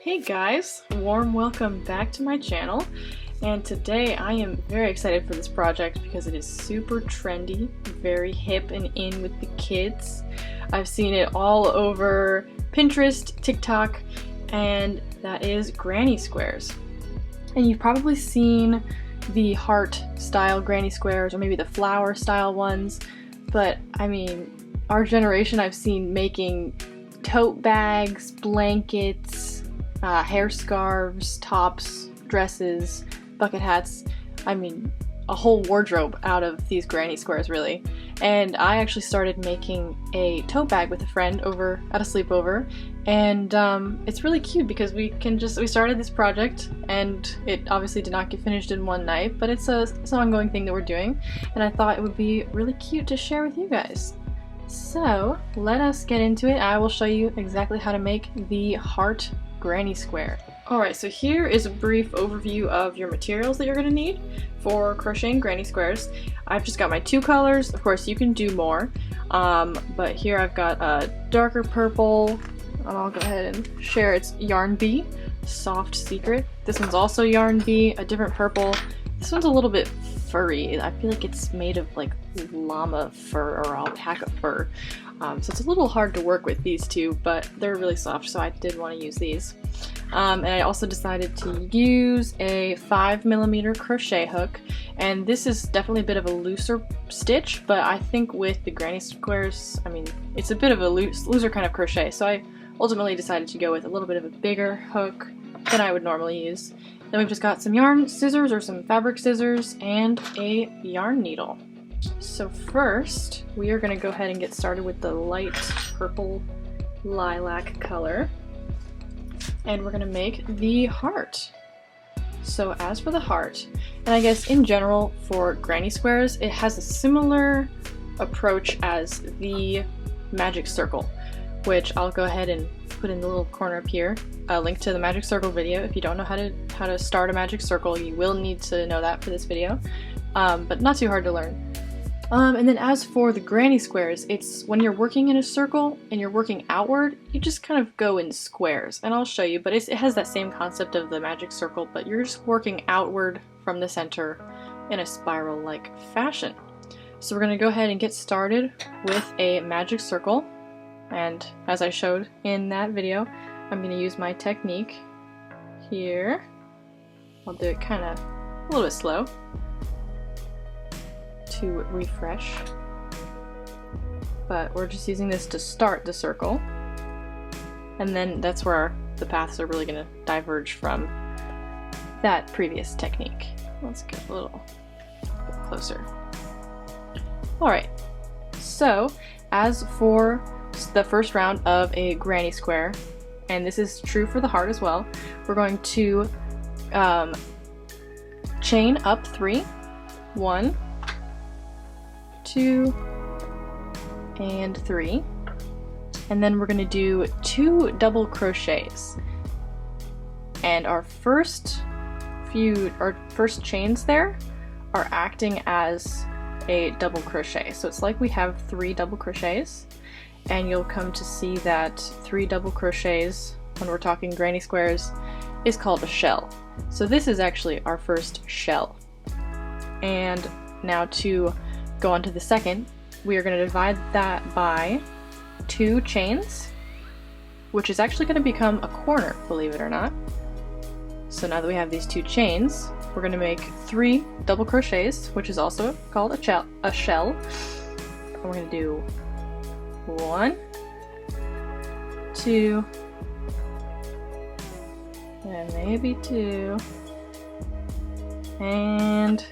Hey guys, warm welcome back to my channel, and today I am very excited for this project because it is super trendy, very hip and in with the kids. I've seen it all over Pinterest, TikTok, and that is granny squares. And you've probably seen the heart style granny squares or maybe the flower style ones, but I mean, our generation I've seen making tote bags, blankets, hair scarves, tops, dresses, bucket hats. I mean, a whole wardrobe out of these granny squares, really. And I actually started making a tote bag with a friend over at a sleepover, and it's really cute because we started this project, and it obviously did not get finished in one night, but it's an ongoing thing that we're doing, and I thought it would be really cute to share with you guys. So let us get into it. I will show you exactly how to make the heart granny square. Alright, so here is a brief overview of your materials that you're going to need for crocheting granny squares. I've just got my two colors. Of course, you can do more, but here I've got a darker purple, and I'll go ahead and share. It's Yarn Bee, Soft Secret. This one's also Yarn Bee, a different purple. This one's a little bit furry. I feel like it's made of like llama fur or alpaca fur. So it's a little hard to work with these two, but they're really soft, so I did want to use these. And I also decided to use a 5mm crochet hook, and this is definitely a bit of a looser stitch, but I think with the granny squares, I mean, it's a bit of a looser kind of crochet, so I ultimately decided to go with a little bit of a bigger hook than I would normally use. Then we've just got some yarn scissors or some fabric scissors and a yarn needle. So first, we are going to go ahead and get started with the light purple lilac color, and we're going to make the heart. So as for the heart, and I guess in general for granny squares, it has a similar approach as the magic circle, which I'll go ahead and put in the little corner up here, a link to the magic circle video. If you don't know how to start a magic circle, you will need to know that for this video, but not too hard to learn. And then as for the granny squares, it's when you're working in a circle and you're working outward, you just kind of go in squares, and I'll show you, but it has that same concept of the magic circle, but you're just working outward from the center in a spiral-like fashion. So we're going to go ahead and get started with a magic circle, and as I showed in that video, I'm going to use my technique here. I'll do it kind of a little bit slow to refresh, but we're just using this to start the circle, and then that's where the paths are really going to diverge from that previous technique. Let's get a little bit closer. Alright, so as for the first round of a granny square, and this is true for the heart as well, we're going to chain up 3, 1, 2, and 3, and then we're going to do 2 double crochets, and our first chains there are acting as a double crochet, so it's like we have 3 double crochets, and you'll come to see that 3 double crochets when we're talking granny squares is called a shell. So this is actually our first shell, and now to go on to the second, we are going to divide that by 2 chains, which is actually going to become a corner, believe it or not. So now that we have these 2 chains, we're going to make 3 double crochets, which is also called a shell. And we're going to do 1, 2, and maybe 2, and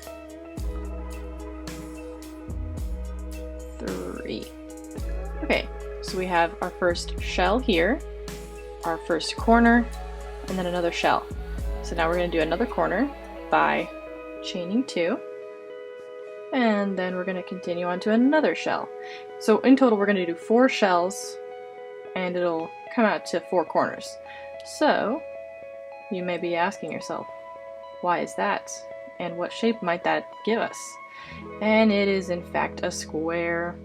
3. Okay, so we have our first shell here, our first corner, and then another shell. So now we're going to do another corner by chaining 2, and then we're going to continue on to another shell. So in total we're going to do 4 shells, and it'll come out to 4 corners. So you may be asking yourself, why is that? And what shape might that give us? And it is in fact a square.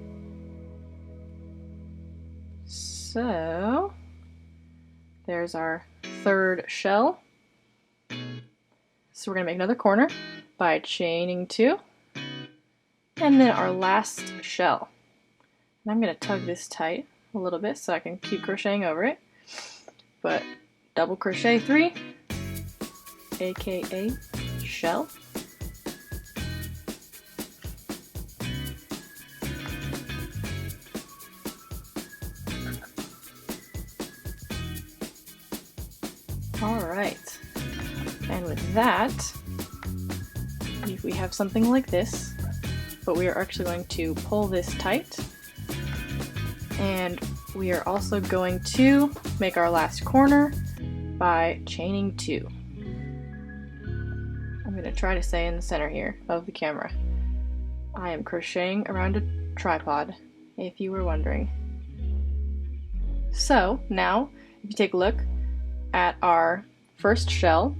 So there's our third shell. So we're going to make another corner by chaining 2, and then our last shell. And I'm going to tug this tight a little bit so I can keep crocheting over it. But double crochet 3, aka shell. Alright, and with that, we have something like this, but we are actually going to pull this tight, and we are also going to make our last corner by chaining 2. I'm going to try to stay in the center here of the camera. I am crocheting around a tripod, if you were wondering. So now, if you take a look at our first shell,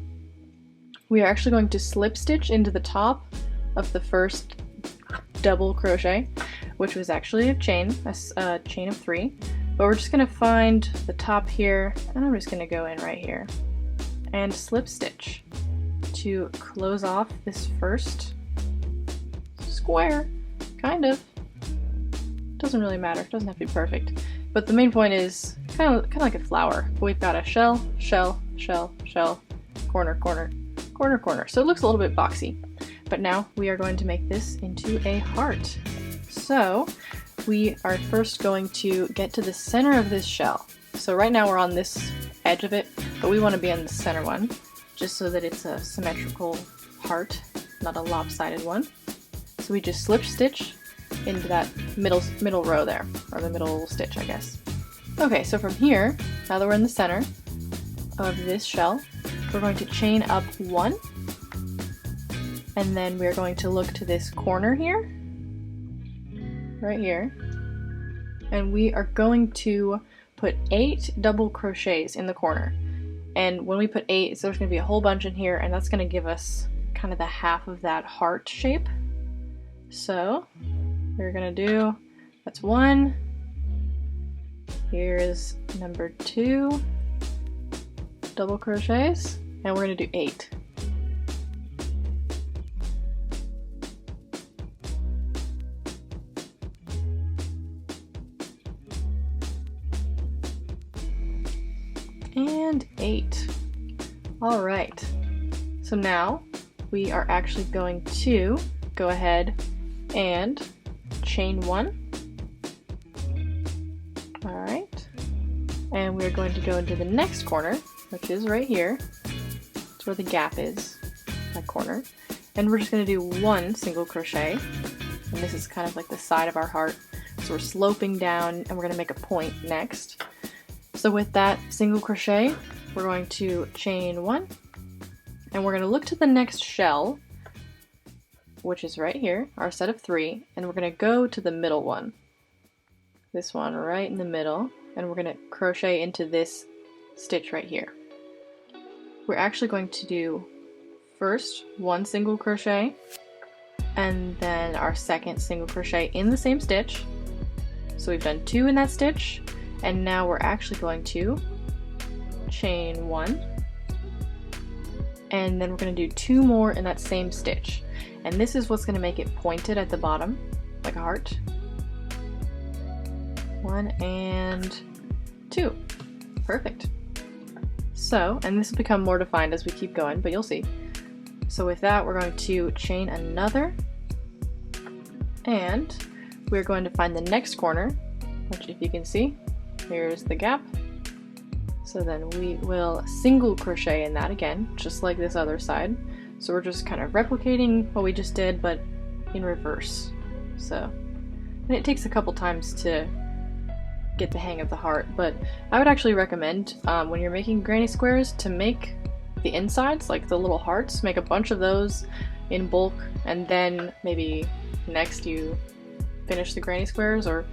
we are actually going to slip stitch into the top of the first double crochet, which was actually a chain of 3, but we're just going to find the top here, and I'm just going to go in right here and slip stitch to close off this first square, kind of. Doesn't really matter, it doesn't have to be perfect, but the main point is kind of like a flower. We've got a shell, shell, shell, shell, corner, corner, corner, corner. So it looks a little bit boxy. But now we are going to make this into a heart. So we are first going to get to the center of this shell. So right now we're on this edge of it, but we want to be on the center one, just so that it's a symmetrical heart, not a lopsided one. So we just slip stitch into that middle row there, or the middle stitch, I guess. Okay, so from here, now that we're in the center of this shell, we're going to chain up 1, and then we're going to look to this corner here, right here, and we are going to put 8 double crochets in the corner. And when we put 8, so there's going to be a whole bunch in here, and that's going to give us kind of the half of that heart shape. So we're going to do, that's 1, here's number 2 double crochets, and we're going to do 8. And 8. Alright, so now we are actually going to go ahead and chain 1. Alright, and we're going to go into the next corner, which is right here. It's where the gap is, that corner. And we're just going to do 1 single crochet, and this is kind of like the side of our heart. So we're sloping down, and we're going to make a point next. So with that single crochet, we're going to chain 1, and we're going to look to the next shell, which is right here, our set of 3, and we're going to go to the middle one. This one right in the middle, and we're going to crochet into this stitch right here. We're actually going to do first 1 single crochet, and then our second single crochet in the same stitch. So we've done 2 in that stitch, and now we're actually going to chain 1, and then we're going to do 2 more in that same stitch. And this is what's going to make it pointed at the bottom, like a heart. 1 and 2. Perfect. So, and this will become more defined as we keep going, but you'll see. So with that, we're going to chain another, and we're going to find the next corner, which if you can see, here's the gap. So then we will single crochet in that again, just like this other side. So we're just kind of replicating what we just did, but in reverse. So, and it takes a couple times to get the hang of the heart, but I would actually recommend when you're making granny squares to make the insides, like the little hearts, make a bunch of those in bulk, and then maybe next you finish the granny squares, or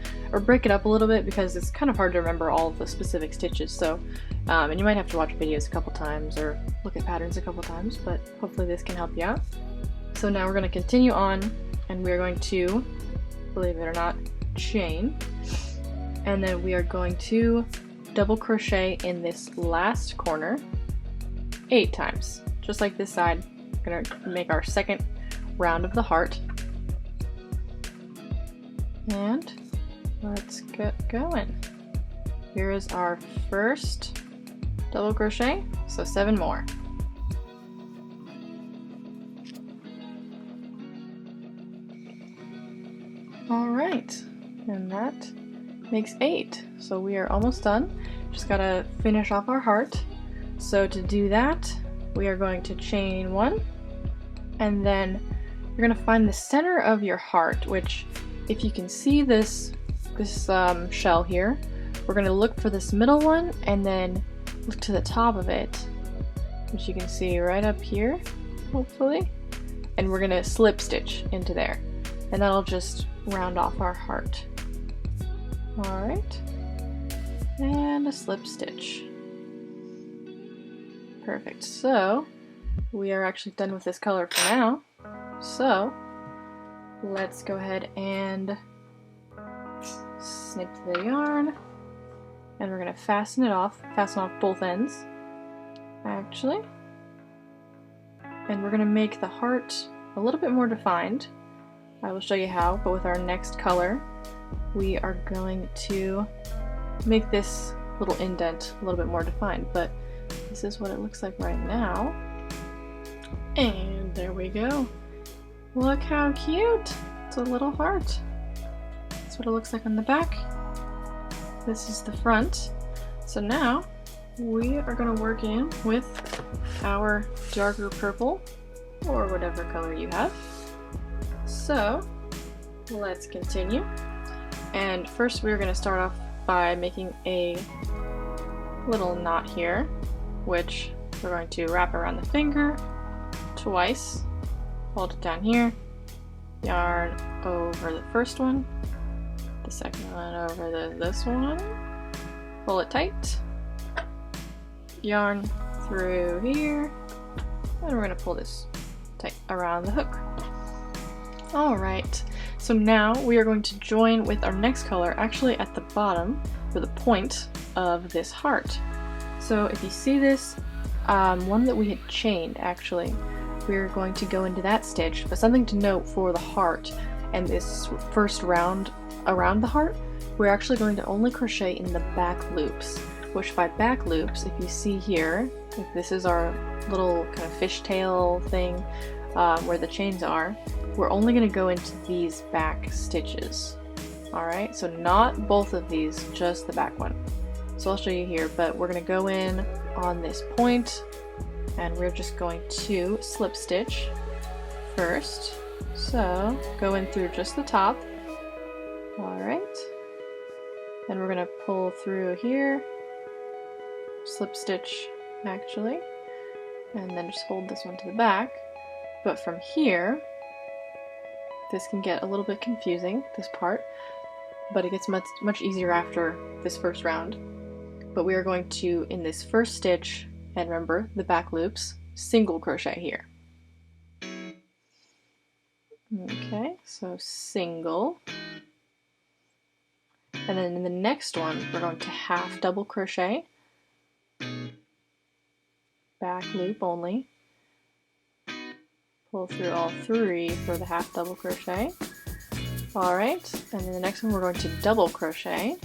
break it up a little bit, because it's kind of hard to remember all of the specific stitches. So and you might have to watch videos a couple times or look at patterns a couple times, but hopefully this can help you out. So now we're going to continue on, and we're going to, believe it or not, chain, and then we are going to double crochet in this last corner, 8 times. Just like this side, we're gonna make our second round of the heart. And let's get going. Here is our first double crochet, so 7 more. Alright, and that makes 8. So we are almost done. Just gotta finish off our heart. So to do that, we are going to chain 1, and then you're gonna find the center of your heart, which if you can see this shell here, we're gonna look for this middle one and then look to the top of it, which you can see right up here, hopefully. And we're gonna slip stitch into there, and that'll just round off our heart. Alright, and a slip stitch. Perfect, so we are actually done with this color for now. So let's go ahead and snip the yarn, and we're going to fasten off both ends actually, and we're going to make the heart a little bit more defined. I will show you how, but with our next color we are going to make this little indent a little bit more defined, but this is what it looks like right now. And there we go. Look how cute! It's a little heart. That's what it looks like on the back. This is the front. So now we are going to work in with our darker purple, or whatever color you have. So let's continue. And first we're going to start off by making a little knot here, which we're going to wrap around the finger twice, hold it down here, yarn over the first one, the second one over this one, pull it tight, yarn through here, and we're going to pull this tight around the hook. Alright, so now we are going to join with our next color actually at the bottom, or the point of this heart. So if you see this one that we had chained, actually, we're going to go into that stitch, but something to note for the heart and this first round around the heart, we're actually going to only crochet in the back loops, which by back loops, if you see here, if this is our little kind of fishtail thing where the chains are, we're only going to go into these back stitches. Alright, so not both of these, just the back one. So I'll show you here, but we're going to go in on this point, and we're just going to slip stitch first. So go in through just the top. Alright, then we're going to pull through here, slip stitch actually, and then just hold this one to the back. But from here, this can get a little bit confusing, this part, but it gets much easier after this first round. But we are going to, in this first stitch, and remember the back loops, single crochet here. Okay, so single. And then in the next one, we're going to half double crochet, back loop only, pull through all 3 for the half double crochet. Alright, and then the next one we're going to double crochet,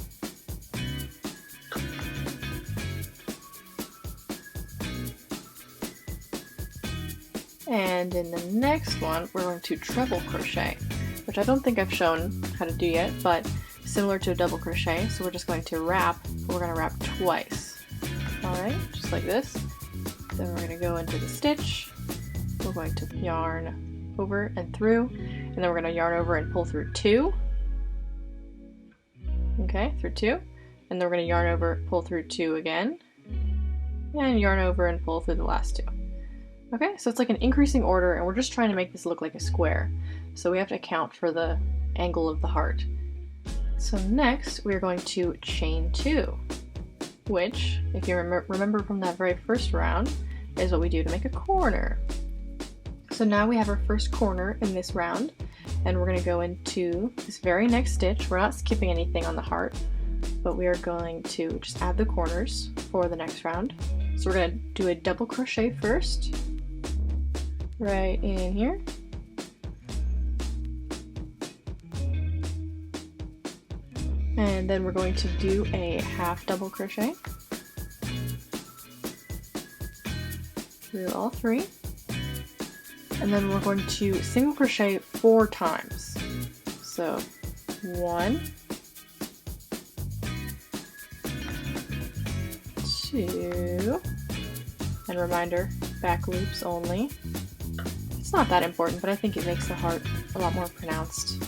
and in the next one we're going to treble crochet, which I don't think I've shown how to do yet, but similar to a double crochet. So we're just going to wrap, we're going to wrap twice. Alright, just like this. Then we're going to go into the stitch, we're going to yarn over and through, and then we're going to yarn over and pull through 2. Okay, through 2, and then we're going to yarn over, pull through 2 again, and yarn over and pull through the last 2. Okay, so it's like an increasing order, and we're just trying to make this look like a square. So we have to account for the angle of the heart. So next, we're going to chain 2, which, if you remember from that very first round, is what we do to make a corner. So now we have our first corner in this round, and we're going to go into this very next stitch. We're not skipping anything on the heart, but we are going to just add the corners for the next round. So we're gonna do a double crochet first, right in here. And then we're going to do a half double crochet through all 3. And then we're going to single crochet 4 times. So 1, 2, and reminder, back loops only. It's not that important, but I think it makes the heart a lot more pronounced.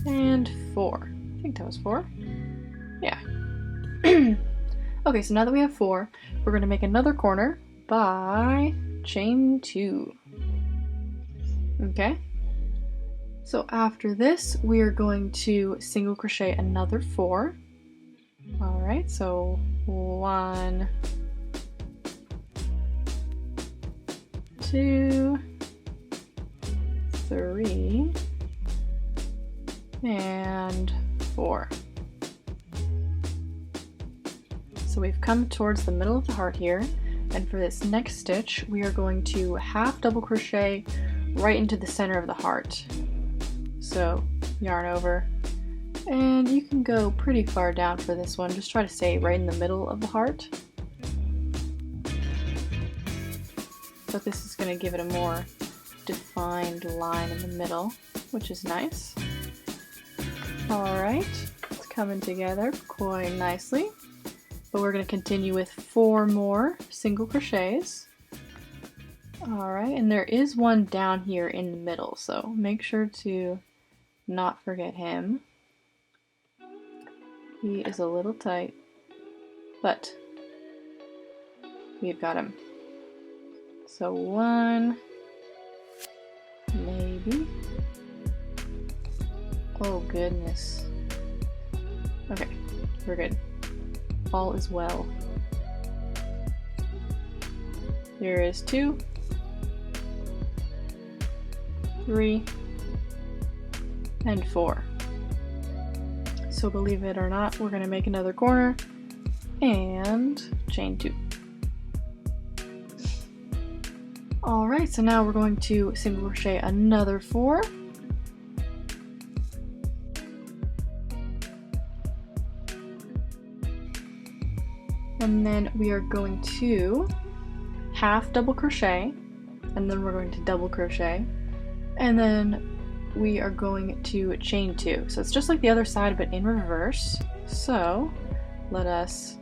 And 4. I think that was 4. Yeah. Okay, so now that we have 4, we're going to make another corner by chain 2. Okay? So after this, we are going to single crochet another 4. Alright, so 1, 2, 3, and 4. So we've come towards the middle of the heart here, and for this next stitch, we are going to half double crochet right into the center of the heart. So yarn over, and you can go pretty far down for this one. Just try to stay right in the middle of the heart. But this is going to give it a more defined line in the middle, which is nice. Alright, it's coming together quite nicely. But we're going to continue with 4 more single crochets. Alright, and there is one down here in the middle, so make sure to not forget him. He is a little tight, but we've got him. So 1, maybe. Oh goodness. Okay, we're good. All is well. Here is 2, 3, and 4. So believe it or not, we're going to make another corner and chain 2. Alright, so now we're going to single crochet another 4. And then we are going to half double crochet, and then we're going to double crochet, and then we are going to chain 2. So it's just like the other side but in reverse. So let us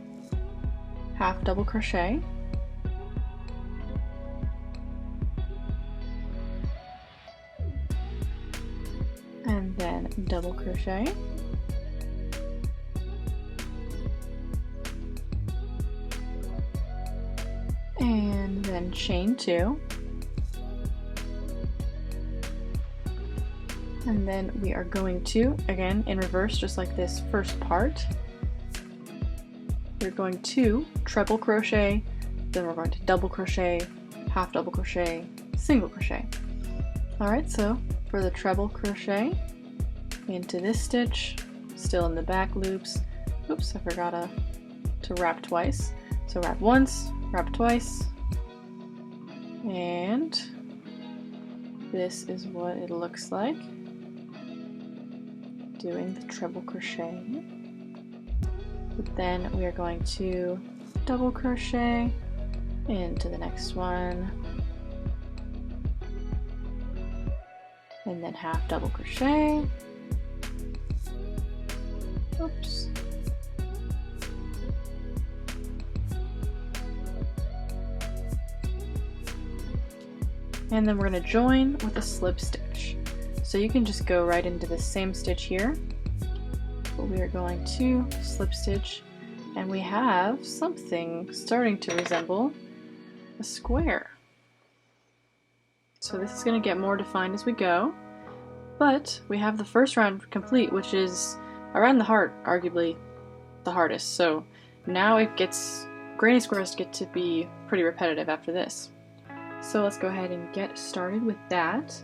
half double crochet, and then double crochet, and then chain 2, and then we are going to, again in reverse, just like this first part, we're going to treble crochet, then we're going to double crochet, half double crochet, single crochet. Alright, so for the treble crochet, into this stitch, still in the back loops. Oops, I forgot to wrap twice. So wrap once, wrap twice, and this is what it looks like doing the treble crochet. But then we are going to double crochet into the next one, and then half double crochet. Oops. And then we're going to join with a slip stitch. So you can just go right into the same stitch here, but we are going to slip stitch, and we have something starting to resemble a square. So this is going to get more defined as we go, but we have the first round complete, which is around the heart, arguably the hardest. So now it gets, granny squares get to be pretty repetitive after this. So let's go ahead and get started with that,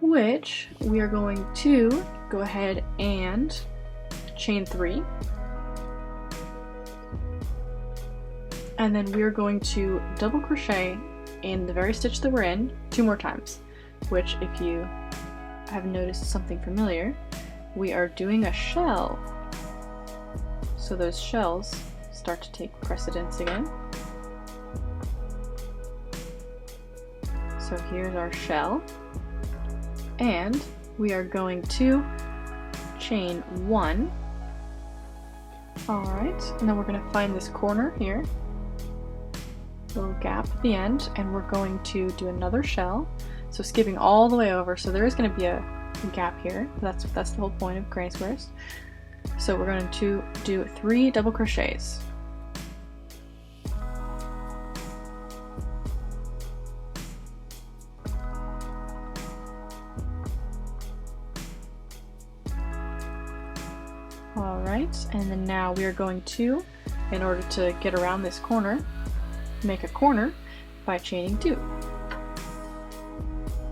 which we are going to go ahead and chain 3, and then we're going to double crochet in the very stitch that we're in 2 more times, which, if you have noticed something familiar, we are doing a shell. So those shells start to take precedence again. So here's our shell, and we are going to chain 1. Alright, and then we're going to find this corner here, little gap at the end, and we're going to do another shell. So skipping all the way over, so there is going to be a gap here. That's the whole point of granny squares. So we're going to do 3 double crochets. Alright, and then now we are going to, in order to get around this corner, make a corner by chaining 2.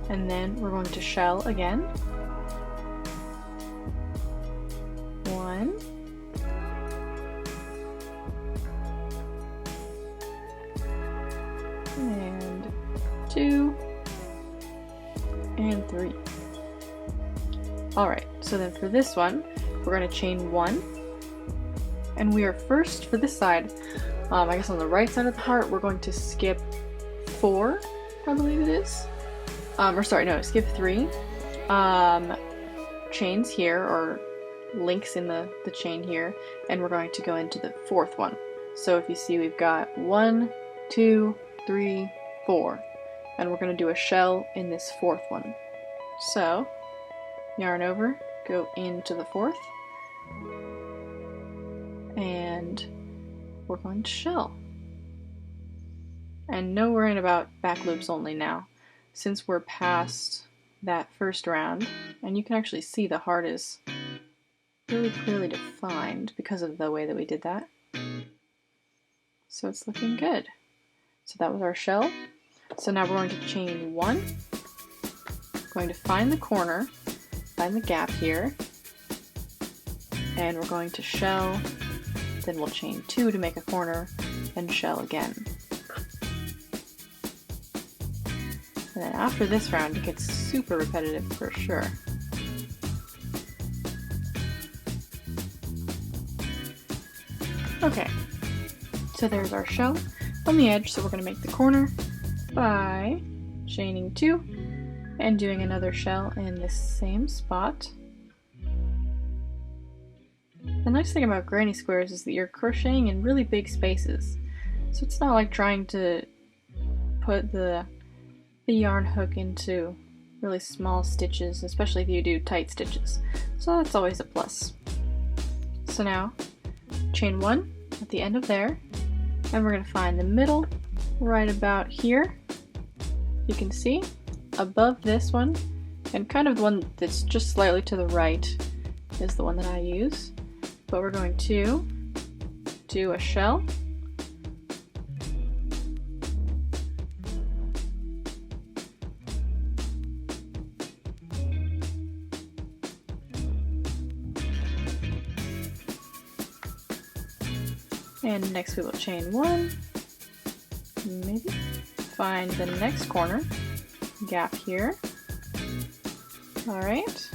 And then we're going to shell again. 1. And 2. And 3. Alright, so then for this one, we're going to chain 1. And we are first, for this side, I guess on the right side of the heart, we're going to skip 4, I believe it is. Or sorry, no, skip 3 chains here, or links in the chain here, and we're going to go into the 4th one. So if you see, we've got 1, 2, 3, 4, and we're going to do a shell in this 4th one. So yarn over, go into the 4th, and we're going to shell. And no worrying about back loops only now, since we're past that first round, and you can actually see the heart is really clearly defined because of the way that we did that. So it's looking good. So that was our shell. So now we're going to chain 1, going to find the corner, find the gap here, and we're going to shell, then we'll chain 2 to make a corner, and shell again. And then after this round, it gets super repetitive for sure. Okay, so there's our shell on the edge, so we're going to make the corner by chaining 2 and doing another shell in this same spot. The nice thing about granny squares is that you're crocheting in really big spaces, so it's not like trying to put the yarn hook into really small stitches, especially if you do tight stitches. So that's always a plus. So now, chain 1 at the end of there, and we're going to find the middle right about here. You can see above this one, and kind of the one that's just slightly to the right is the one that I use. But we're going to do a shell, and next we will chain 1, maybe, find the next corner, gap here. Alright,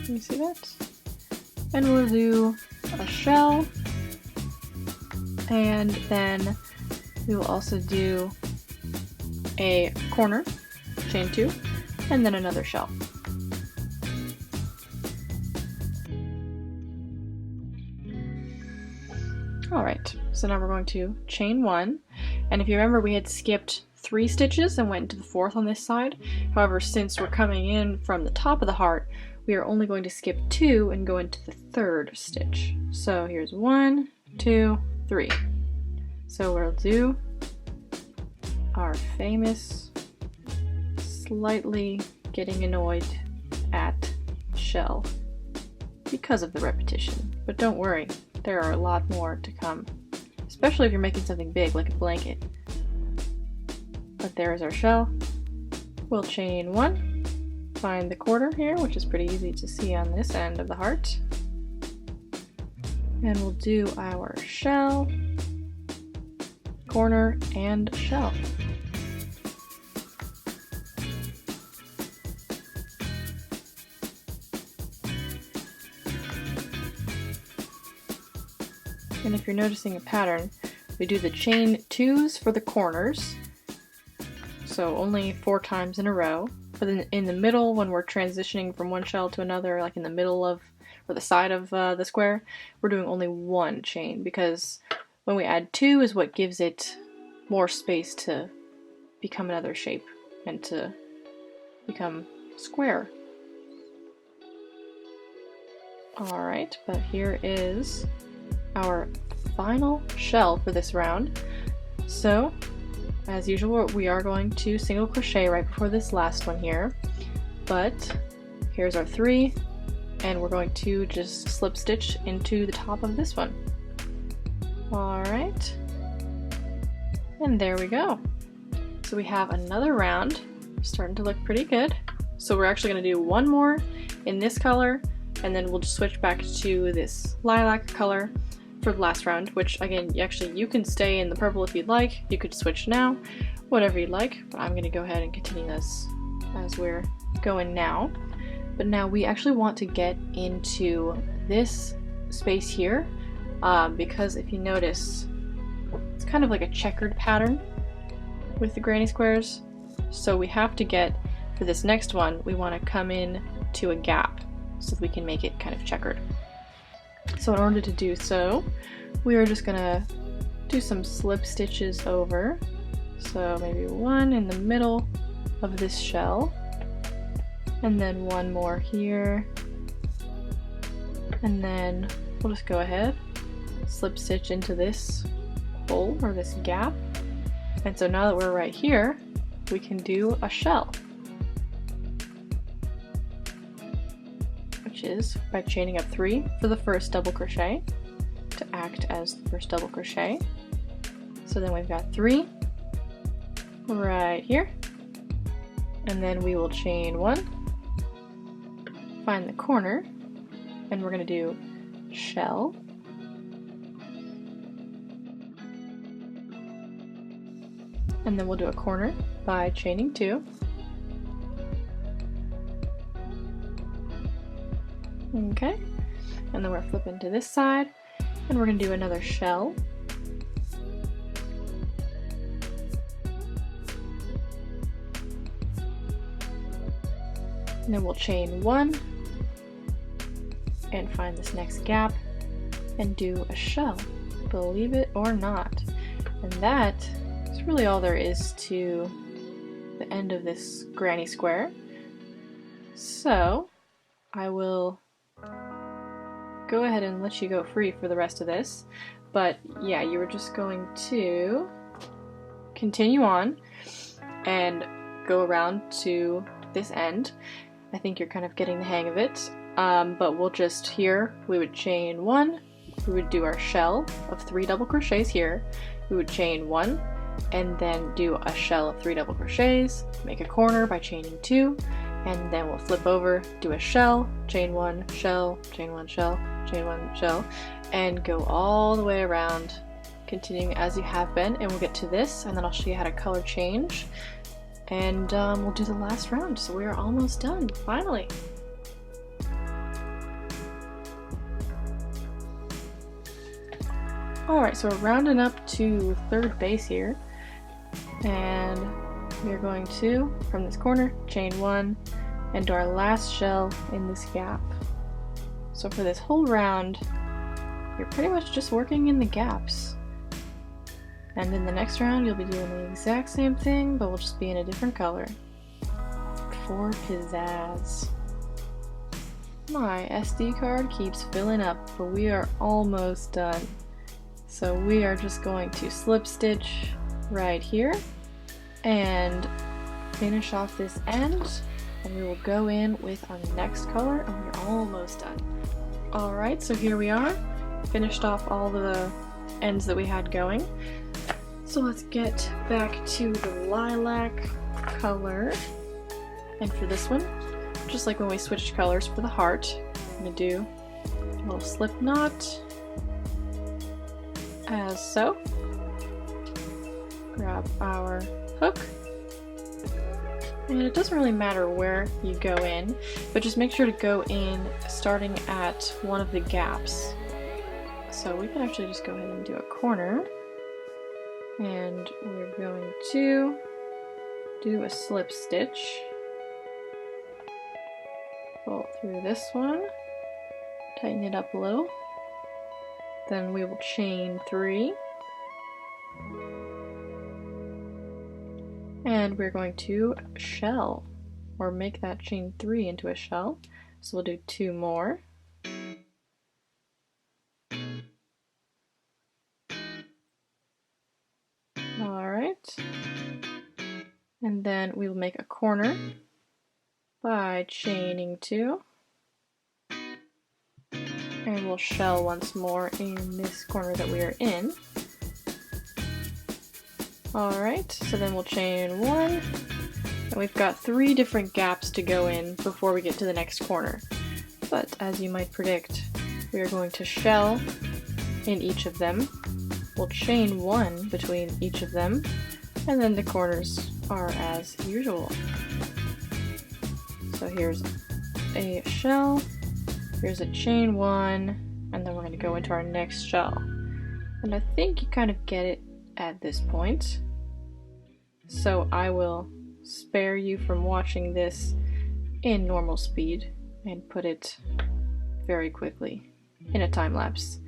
you see that? And we'll do a shell, and then we will also do a corner, chain 2, and then another shell. Alright, so now we're going to chain 1, and if you remember, we had skipped 3 stitches and went into the 4th on this side. However, since we're coming in from the top of the heart, we are only going to skip 2 and go into the 3rd stitch. So here's 1, 2, 3. So we'll do our famous slightly getting annoyed at shell because of the repetition. But don't worry, there are a lot more to come, especially if you're making something big like a blanket. But there is our shell. We'll chain 1, find the quarter here, which is pretty easy to see on this end of the heart, and we'll do our shell, corner, and shell. And if you're noticing a pattern, we do the chain 2s for the corners, so only 4 times in a row. But then in the middle, when we're transitioning from one shell to another, like in the middle of, or the side of the square, we're doing only 1 chain, because when we add 2 is what gives it more space to become another shape and to become square. Alright, but here is our final shell for this round. So, as usual, we are going to single crochet right before this last one here, but here's our 3, and we're going to just slip stitch into the top of this one. Alright, and there we go. So we have another round, starting to look pretty good. So we're actually going to do one more in this color, and then we'll just switch back to this lilac color for the last round, which again, you can stay in the purple if you'd like. You could switch now, whatever you'd like, but I'm going to go ahead and continue this as we're going now. But now we actually want to get into this space here, because if you notice, it's kind of like a checkered pattern with the granny squares. So we have to get, for this next one, we want to come in to a gap so that we can make it kind of checkered. So in order to do so, we are just gonna do some slip stitches over. So maybe 1 in the middle of this shell, and then 1 more here, and then we'll just go ahead, slip stitch into this hole or this gap. And so now that we're right here, we can do a shell, which is by chaining up 3 for the first double crochet to act as the first double crochet. So then we've got 3 right here, and then we will chain 1, find the corner, and we're going to do shell, and then we'll do a corner by chaining 2. Okay, and then we're flipping to this side, and we're going to do another shell. And then we'll chain 1 and find this next gap and do a shell, believe it or not. And that is really all there is to the end of this granny square. So I will go ahead and let you go free for the rest of this, but yeah, you were just going to continue on and go around to this end. I think you're kind of getting the hang of it, but we'll just, here we would chain 1, we would do our shell of 3 double crochets here, we would chain 1 and then do a shell of 3 double crochets, make a corner by chaining 2, and then we'll flip over, do a shell, chain 1, shell, chain 1, shell, chain 1, shell, and go all the way around, continuing as you have been. And we'll get to this, and then I'll show you how to color change, and we'll do the last round. So we are almost done, finally. Alright, so we're rounding up to 3rd base here, and we're going to, from this corner, chain 1 and do our last shell in this gap. So for this whole round, you're pretty much just working in the gaps. And in the next round, you'll be doing the exact same thing, but we'll just be in a different color. For pizzazz. My SD card keeps filling up, but we are almost done. So we are just going to slip stitch right here and finish off this end, and we will go in with our next color, and we're almost done. Alright, so here we are, finished off all the ends that we had going. So let's get back to the lilac color, and for this one, just like when we switched colors for the heart, I'm going to do a little slip knot, as so. grab our hook. And it doesn't really matter where you go in, but just make sure to go in starting at one of the gaps. So we can actually just go ahead and do a corner. And we're going to do a slip stitch. Pull through this one, tighten it up a little. Then we will chain 3. And we're going to shell, or make that chain 3 into a shell. So we'll do 2 more. Alright. And then we will make a corner by chaining 2. And we'll shell once more in this corner that we are in. Alright, so then we'll chain 1, and we've got 3 different gaps to go in before we get to the next corner. But as you might predict, we are going to shell in each of them. We'll chain 1 between each of them, and then the corners are as usual. So here's a shell, here's a chain 1, and then we're going to go into our next shell. And I think you kind of get it at this point, so I will spare you from watching this in normal speed and put it very quickly in a time lapse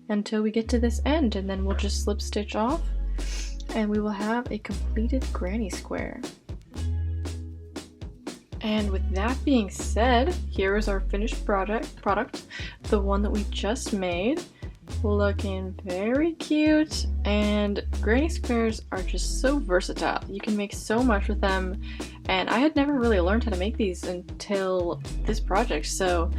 until we get to this end, and then we'll just slip stitch off and we will have a completed granny square. And with that being said, here is our finished product, the one that we just made. Looking very cute, and granny squares are just so versatile. You can make so much with them, and I had never really learned how to make these until this project, so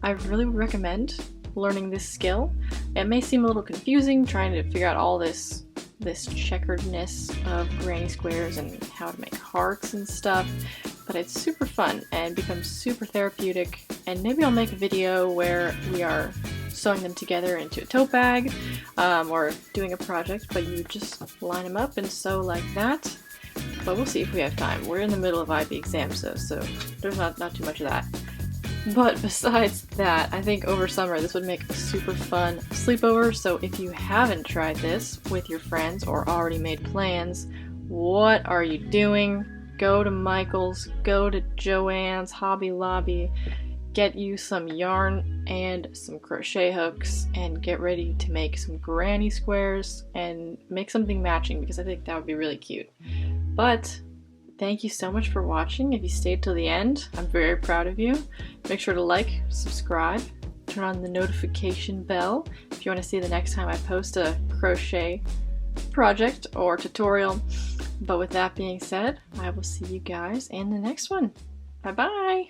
I really would recommend learning this skill. It may seem a little confusing trying to figure out all this checkeredness of granny squares and how to make hearts and stuff, but it's super fun and becomes super therapeutic. And maybe I'll make a video where we are sewing them together into a tote bag, or doing a project, but you just line them up and sew like that. But we'll see if we have time. We're in the middle of IB exams though, so there's not too much of that. But besides that, I think over summer this would make a super fun sleepover, so if you haven't tried this with your friends or already made plans, what are you doing? Go to Michael's, go to Joann's, Hobby Lobby, get you some yarn and some crochet hooks, and get ready to make some granny squares and make something matching, because I think that would be really cute. But thank you so much for watching. If you stayed till the end, I'm very proud of you. Make sure to like, subscribe, turn on the notification bell if you want to see the next time I post a crochet project or tutorial. But with that being said, I will see you guys in the next one. Bye bye!